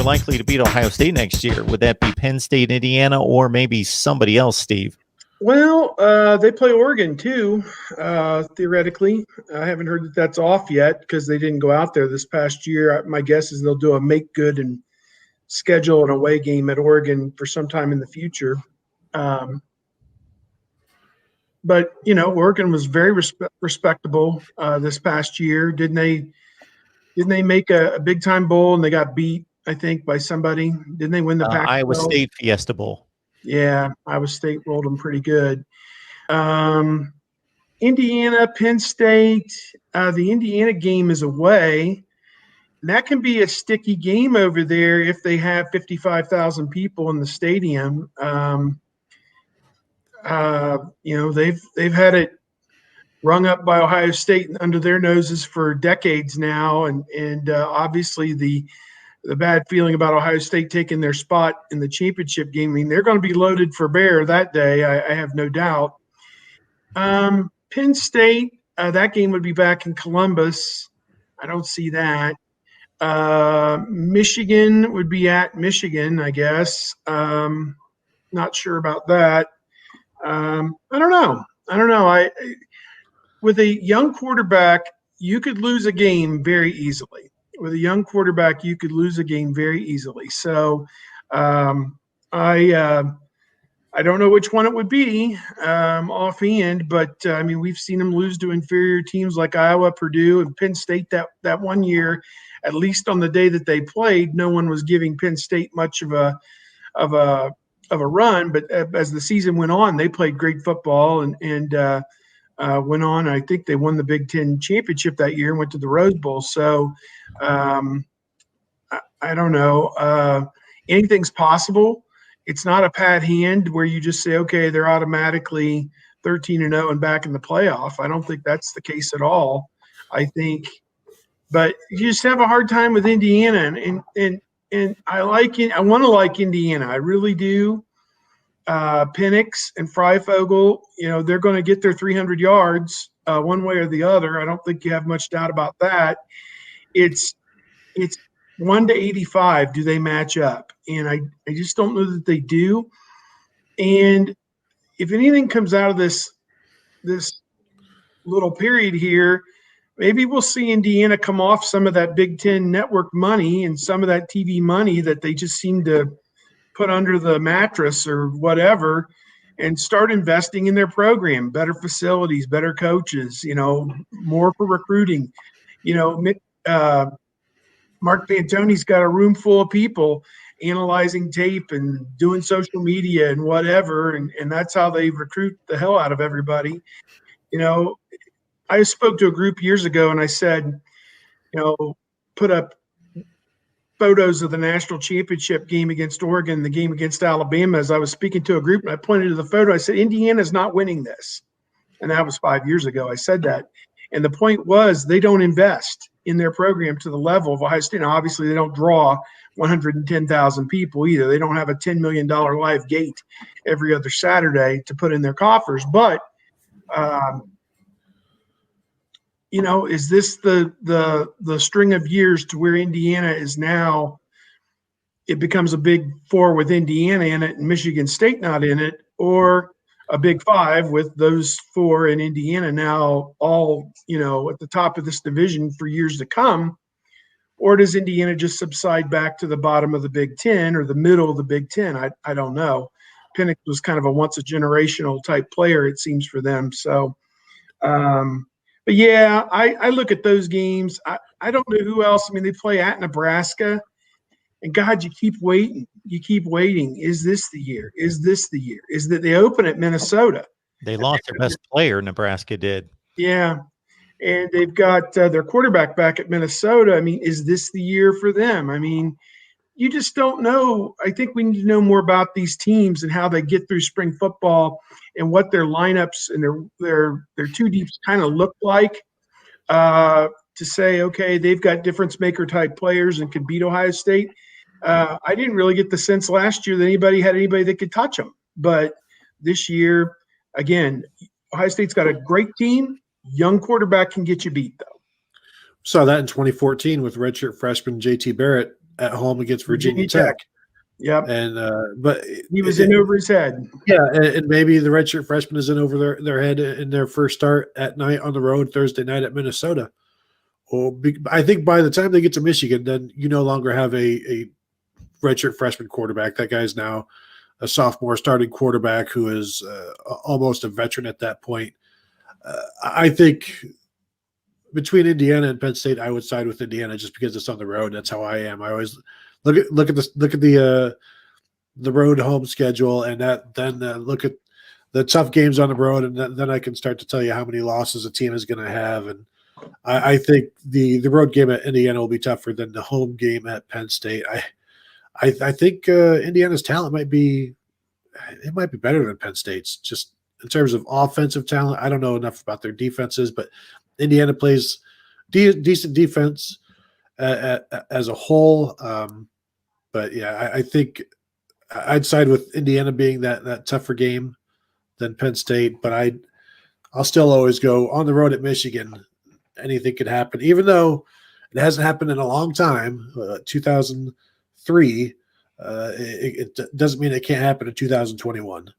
likely to beat Ohio State next year? Would that be Penn State, Indiana, or maybe somebody else, Steve? Well, they play Oregon too, theoretically. I haven't heard that that's off yet because they didn't go out there this past year. My guess is they'll do a make good and schedule an away game at Oregon for some time in the future. But, Oregon was very respectable this past year. Didn't they make a big-time bowl and they got beat, I think, by somebody? Didn't they win the Pac-12? Iowa State Fiesta Bowl. Yeah, Iowa State rolled them pretty good. Indiana, Penn State, the Indiana game is away. And that can be a sticky game over there if they have 55,000 people in the stadium. They've had it rung up by Ohio State under their noses for decades now, and obviously the bad feeling about Ohio State taking their spot in the championship game. I mean, they're going to be loaded for bear that day. I have no doubt. Penn State, that game would be back in Columbus. I don't see that. Michigan would be at Michigan, I guess. Not sure about that. I don't know. With a young quarterback, you could lose a game very easily. So I don't know which one it would be offhand, but we've seen them lose to inferior teams like Iowa, Purdue, and Penn State that one year. At least on the day that they played, no one was giving Penn State much of a run. But as the season went on, they played great football and went on. I think they won the Big Ten championship that year and went to the Rose Bowl. So I don't know. Anything's possible. It's not a pat hand where you just say, okay, they're automatically 13-0 and back in the playoff. I don't think that's the case at all. But you just have a hard time with Indiana, and I want to like Indiana. I really do. Penix and Freifogel, they're going to get their 300 yards one way or the other. I don't think you have much doubt about that. It's 1-85. Do they match up? And I just don't know that they do. And if anything comes out of this little period here, maybe we'll see Indiana come off some of that Big Ten network money and some of that TV money that they just seem to put under the mattress or whatever and start investing in their program, better facilities, better coaches, more for recruiting. Mark Pantoni's got a room full of people analyzing tape and doing social media and whatever, and that's how they recruit the hell out of everybody. I spoke to a group years ago and I said, put up photos of the national championship game against Oregon, the game against Alabama. As I was speaking to a group and I pointed to the photo, I said, Indiana's not winning this. And that was 5 years ago. I said that. And the point was they don't invest in their program to the level of Ohio State. Now, obviously, they don't draw 110,000 people either. They don't have a $10 million live gate every other Saturday to put in their coffers. But is this the string of years to where Indiana is now? It becomes a Big Four with Indiana in it and Michigan State not in it, or a Big Five with those four in Indiana now all at the top of this division for years to come, or does Indiana just subside back to the bottom of the Big Ten or the middle of the Big Ten? I don't know. Penix was kind of a once a generational type player, it seems, for them. So. But yeah, I look at those games. I don't know who else. They play at Nebraska, and God, you keep waiting. Is this the year? Is that they open at Minnesota? They lost their best player. Nebraska did. Yeah, and they've got their quarterback back at Minnesota. Is this the year for them? You just don't know. I think we need to know more about these teams and how they get through spring football and what their lineups and their two deeps kind of look like to say, okay, they've got difference maker type players and could beat Ohio State. I didn't really get the sense last year that anybody had anybody that could touch them. But this year, again, Ohio State's got a great team. Young quarterback can get you beat, though. Saw that in 2014 with redshirt freshman J.T. Barrett at home against Virginia Tech. Yep. And but he was in over his head. Yeah, and maybe the redshirt freshman is in over their head in their first start at night on the road Thursday night at Minnesota. I think by the time they get to Michigan, then you no longer have a redshirt freshman quarterback. That guy's now a sophomore starting quarterback who is almost a veteran at that point. I think between Indiana and Penn State, I would side with Indiana just because it's on the road. That's how I am. I always look at the road home schedule, and then look at the tough games on the road, and then I can start to tell you how many losses a team is going to have. And I think the road game at Indiana will be tougher than the home game at Penn State. I think Indiana's talent might be better than Penn State's just in terms of offensive talent. I don't know enough about their defenses, but Indiana plays decent defense as a whole. But yeah, I think I'd side with Indiana being that tougher game than Penn State, but I'll still always go on the road at Michigan. Anything could happen, even though it hasn't happened in a long time. 2003, it doesn't mean it can't happen in 2021.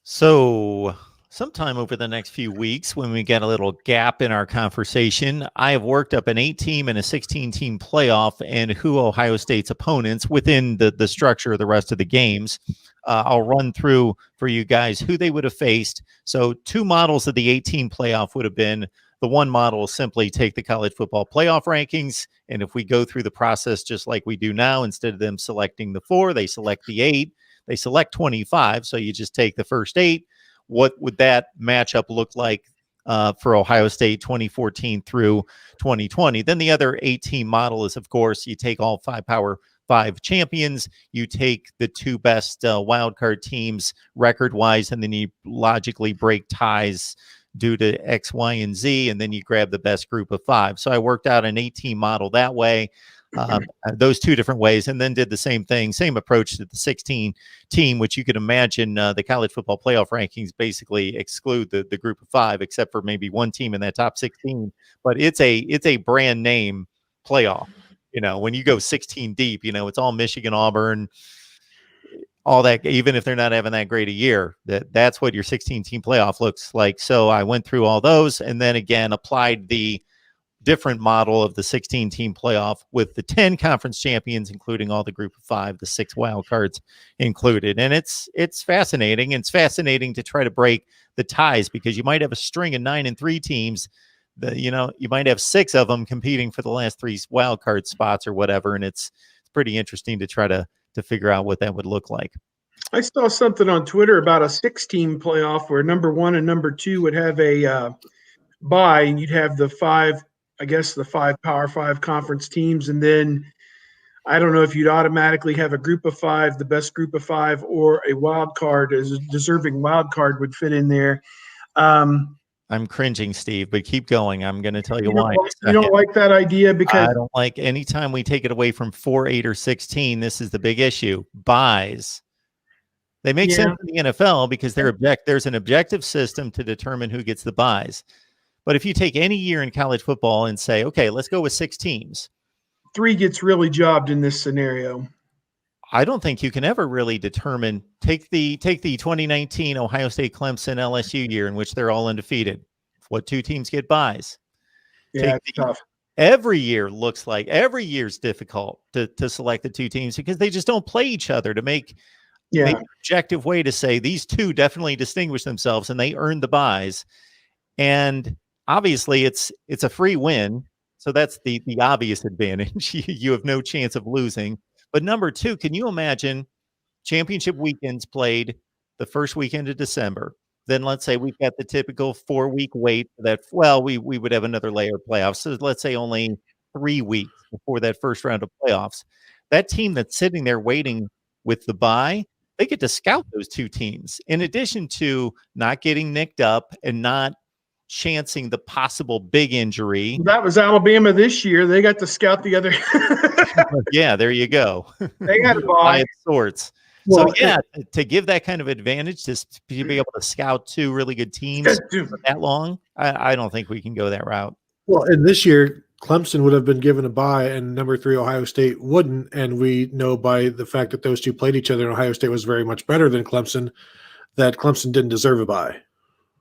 So sometime over the next few weeks, when we get a little gap in our conversation, I have worked up an 8-team and a 16-team playoff and who Ohio State's opponents within the structure of the rest of the games. I'll run through for you guys who they would have faced. So 2 models of the 8-team playoff would have been the one model simply take the college football playoff rankings. And if we go through the process just like we do now, instead of them selecting the 4, they select the 8. They select 25. So you just take the first 8. What would that matchup look like for Ohio State 2014 through 2020? Then the other 8-team model is, of course, you take all 5 Power 5 champions, you take the 2 best wildcard teams record-wise, and then you logically break ties due to X, Y, and Z, and then you grab the best group of 5. So I worked out an 8-team model that way. Those 2 different ways, and then did the same thing, same approach to the 16 team, which you could imagine the college football playoff rankings basically exclude the group of 5, except for maybe one team in that top 16. But it's a brand name playoff. When you go 16 deep, it's all Michigan, Auburn, all that. Even if they're not having that great a year, that's what your 16 team playoff looks like. So I went through all those, and then again applied the different model of the 16-team playoff with the 10 conference champions, including all the group of 5, the 6 wild cards included. And it's fascinating. It's fascinating to try to break the ties because you might have a string of 9-3 teams that, you might have 6 of them competing for the last 3 wild card spots or whatever. And it's pretty interesting to try to figure out what that would look like. I saw something on Twitter about a 6-team playoff where number 1 and number 2 would have a bye, and you'd have the 5 Power 5 conference teams. And then I don't know if you'd automatically have a group of 5, the best group of 5, or a wild card, as a deserving wild card would fit in there. I'm cringing, Steve, but keep going. I'm going to tell you why. You don't like that idea? Because I don't like anytime we take it away from 4, 8, or 16. This is the big issue. Buys. They make sense in the NFL because there's an objective system to determine who gets the buys. But if you take any year in college football and say, okay, let's go with 6 teams. 3 gets really jobbed in this scenario. I don't think you can ever really determine. Take the 2019 Ohio State Clemson LSU year in which they're all undefeated. What 2 teams get buys? Yeah, it's tough. Every year year's difficult to select the 2 teams because they just don't play each other to make an objective way to say these 2 definitely distinguish themselves and they earned the buys. And obviously it's a free win. So that's the obvious advantage. You have no chance of losing. But number 2, can you imagine championship weekends played the first weekend of December? Then let's say we've got the typical 4-week wait that, we would have another layer of playoffs. So let's say only 3 weeks before that first round of playoffs. That team that's sitting there waiting with the bye, they get to scout those 2 teams. In addition to not getting nicked up and not chancing the possible big injury. That was Alabama this year. They got to scout the other. Yeah, there you go. They got a bye of sorts. Well, so to give that kind of advantage to be able to scout 2 really good teams for that long, I don't think we can go that route. Well, and this year Clemson would have been given a bye and number 3 Ohio State wouldn't. And we know by the fact that those two played each other and Ohio State was very much better than Clemson, that Clemson didn't deserve a bye.